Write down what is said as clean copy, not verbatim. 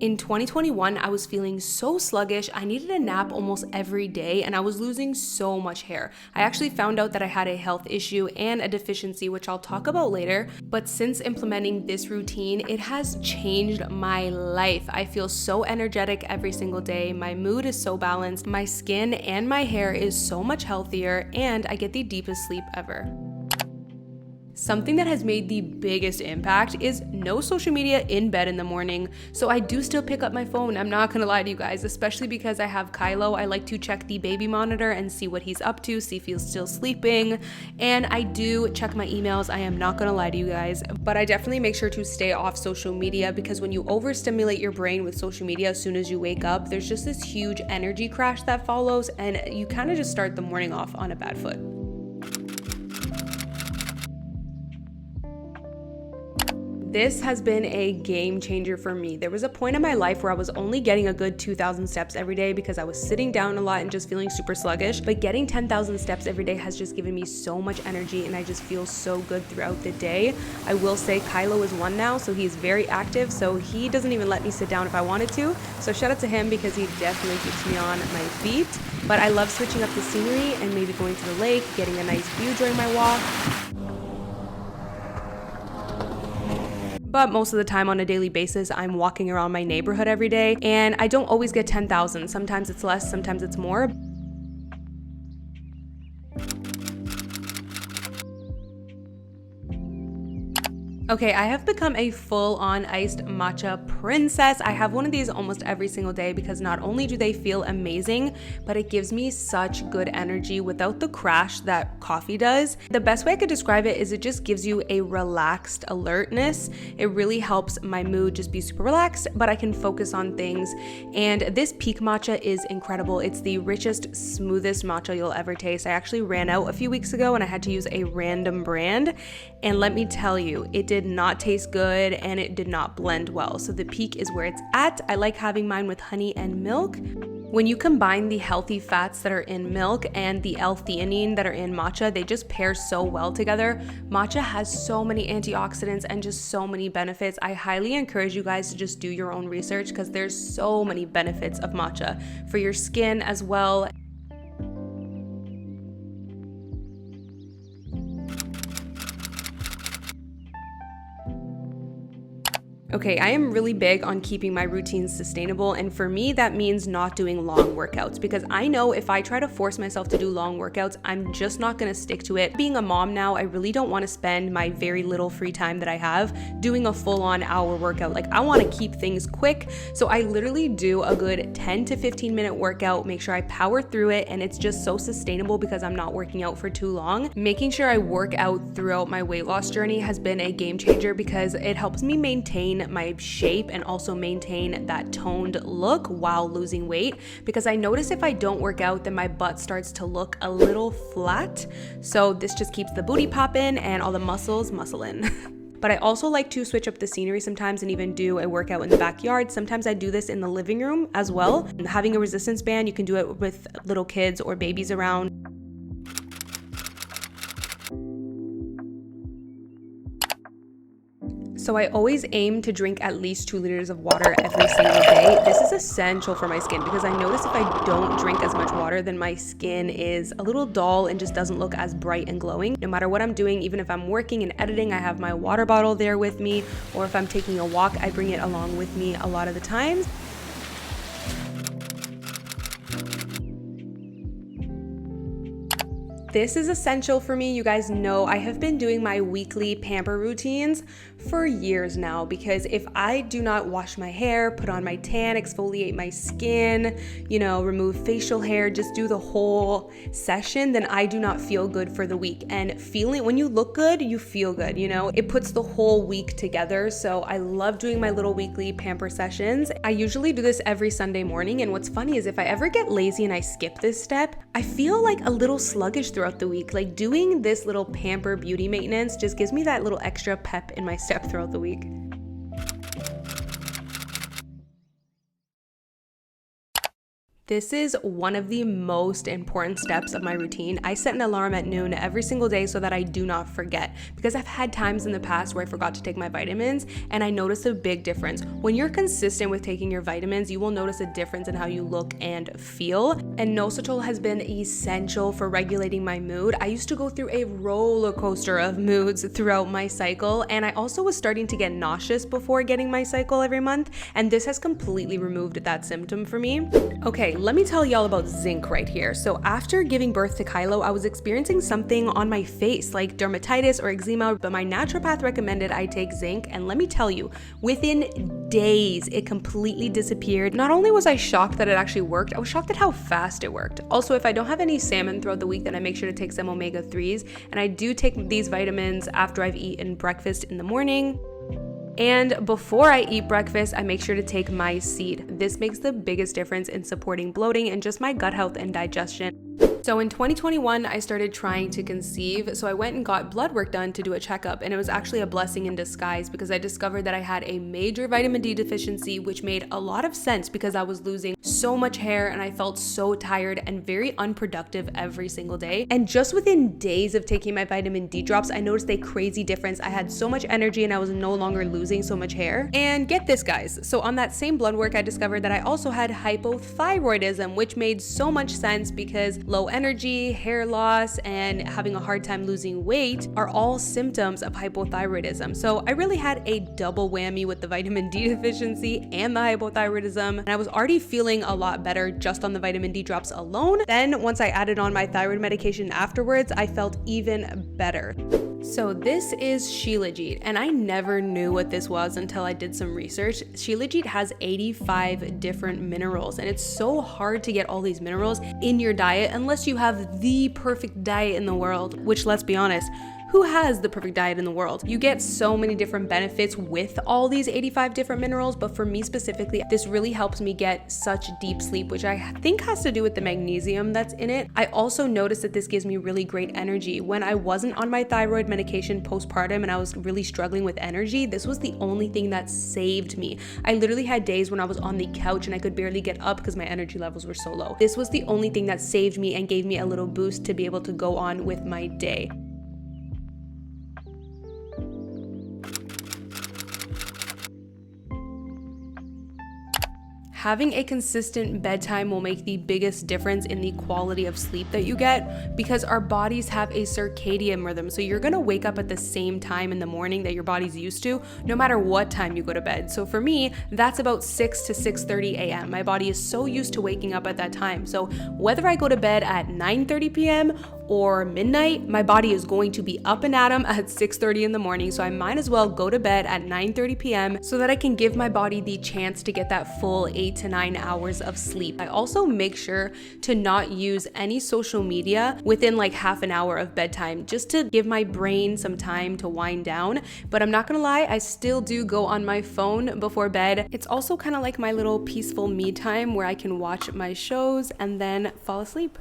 In 2021, I was feeling so sluggish. I needed a nap almost every day and I was losing so much hair. I actually found out that I had a health issue and a deficiency, which I'll talk about later. But since implementing this routine, it has changed my life. I feel so energetic every single day. My mood is so balanced. My skin and my hair is so much healthier and I get the deepest sleep ever. Something that has made the biggest impact is no social media in bed in the morning. So I do still pick up my phone. I'm not gonna lie to you guys, especially because I have Kylo. I like to check the baby monitor and see what he's up to, see if he's still sleeping. And I do check my emails. I am not gonna lie to you guys, but I definitely make sure to stay off social media because when you overstimulate your brain with social media as soon as you wake up, there's just this huge energy crash that follows and you kind of just start the morning off on a bad foot. This has been a game changer for me. There was a point in my life where I was only getting a good 2,000 steps every day because I was sitting down a lot and just feeling super sluggish, but getting 10,000 steps every day has just given me so much energy and I just feel so good throughout the day. I will say Kylo is 1 now, so he's very active, so he doesn't even let me sit down if I wanted to. So shout out to him because he definitely keeps me on my feet. But I love switching up the scenery and maybe going to the lake, getting a nice view during my walk. But most of the time on a daily basis, I'm walking around my neighborhood every day and I don't always get 10,000. Sometimes it's less, sometimes it's more. Okay, I have become a full-on iced matcha princess. I have one of these almost every single day because not only do they feel amazing, but it gives me such good energy without the crash that coffee does. The best way I could describe it is it just gives you a relaxed alertness. It really helps my mood just be super relaxed, but I can focus on things. And this peak matcha is incredible. It's the richest, smoothest matcha you'll ever taste. I actually ran out a few weeks ago and I had to use a random brand. And let me tell you, it did not taste good and it did not blend well. So the peak is where it's at. I like having mine with honey and milk. When you combine the healthy fats that are in milk and the L-theanine that are in matcha, they just pair so well together. Matcha has so many antioxidants and just so many benefits. I highly encourage you guys to just do your own research because there's so many benefits of matcha for your skin as well. Okay, I am really big on keeping my routines sustainable, and for me that means not doing long workouts because I know if I try to force myself to do long workouts, I'm just not gonna stick to it. Being a mom now, I really don't wanna spend my very little free time that I have doing a full-on hour workout. Like I wanna keep things quick, so I literally do a good 10 to 15 minute workout, make sure I power through it, and it's just so sustainable because I'm not working out for too long. Making sure I work out throughout my weight loss journey has been a game changer because it helps me maintain my shape and also maintain that toned look while losing weight, because I notice if I don't work out then my butt starts to look a little flat. So this just keeps the booty popping and all the muscles muscle in. But I also like to switch up the scenery sometimes and even do a workout in the backyard. Sometimes I do this in the living room as well. Having a resistance band, you can do it with little kids or babies around. So I always aim to drink at least 2 liters of water every single day. This is essential for my skin because I notice if I don't drink as much water, then my skin is a little dull and just doesn't look as bright and glowing. No matter what I'm doing, even if I'm working and editing, I have my water bottle there with me, or if I'm taking a walk, I bring it along with me a lot of the times. This is essential for me. You guys know I have been doing my weekly pamper routines for years now because if I do not wash my hair, put on my tan, exfoliate my skin, remove facial hair, just do the whole session, then I do not feel good for the week. And when you look good, you feel good, it puts the whole week together. So I love doing my little weekly pamper sessions. I usually do this every Sunday morning. And what's funny is if I ever get lazy and I skip this step, I feel like a little sluggish throughout the week. Like doing this little pamper beauty maintenance just gives me that little extra pep in my step throughout the week. This is one of the most important steps of my routine. I set an alarm at noon every single day so that I do not forget, because I've had times in the past where I forgot to take my vitamins, and I noticed a big difference. When you're consistent with taking your vitamins, you will notice a difference in how you look and feel. And inositol has been essential for regulating my mood. I used to go through a roller coaster of moods throughout my cycle, and I also was starting to get nauseous before getting my cycle every month, and this has completely removed that symptom for me. Okay, let me tell y'all about zinc right here. So after giving birth to Kylo, I was experiencing something on my face like dermatitis or eczema, but my naturopath recommended I take zinc, and let me tell you, within days it completely disappeared. Not only was I shocked that it actually worked, I was shocked at how fast it worked. Also, if I don't have any salmon throughout the week, then I make sure to take some omega-3s, and I do take these vitamins after I've eaten breakfast in the morning. And before I eat breakfast, I make sure to take my seed. This makes the biggest difference in supporting bloating and just my gut health and digestion. So in 2021, I started trying to conceive. So I went and got blood work done to do a checkup, and it was actually a blessing in disguise because I discovered that I had a major vitamin D deficiency, which made a lot of sense because I was losing so much hair and I felt so tired and very unproductive every single day. And just within days of taking my vitamin D drops, I noticed a crazy difference. I had so much energy and I was no longer losing so much hair. And get this, guys. So on that same blood work, I discovered that I also had hypothyroidism, which made so much sense because low energy, hair loss, and having a hard time losing weight are all symptoms of hypothyroidism. So I really had a double whammy with the vitamin D deficiency and the hypothyroidism, and I was already feeling a lot better just on the vitamin D drops alone. Then once I added on my thyroid medication afterwards, I felt even better. So this is Shilajit, and I never knew what this was until I did some research. Shilajit has 85 different minerals, and it's so hard to get all these minerals in your diet unless you have the perfect diet in the world, which, let's be honest, who has the perfect diet in the world? You get so many different benefits with all these 85 different minerals, but for me specifically, this really helps me get such deep sleep, which I think has to do with the magnesium that's in it. I also noticed that this gives me really great energy. When I wasn't on my thyroid medication postpartum and I was really struggling with energy, this was the only thing that saved me. I literally had days when I was on the couch and I could barely get up because my energy levels were so low. This was the only thing that saved me and gave me a little boost to be able to go on with my day. Having a consistent bedtime will make the biggest difference in the quality of sleep that you get because our bodies have a circadian rhythm. So you're gonna wake up at the same time in the morning that your body's used to, no matter what time you go to bed. So for me, that's about 6 to 6:30 a.m. My body is so used to waking up at that time. So whether I go to bed at 9:30 p.m. or midnight, my body is going to be up and at 'em at 6:30 in the morning. So I might as well go to bed at 9:30 p.m. so that I can give my body the chance to get that full 8 to 9 hours of sleep. I also make sure to not use any social media within like half an hour of bedtime, just to give my brain some time to wind down. But I'm not gonna lie, I still do go on my phone before bed. It's also kind of like my little peaceful me time where I can watch my shows and then fall asleep.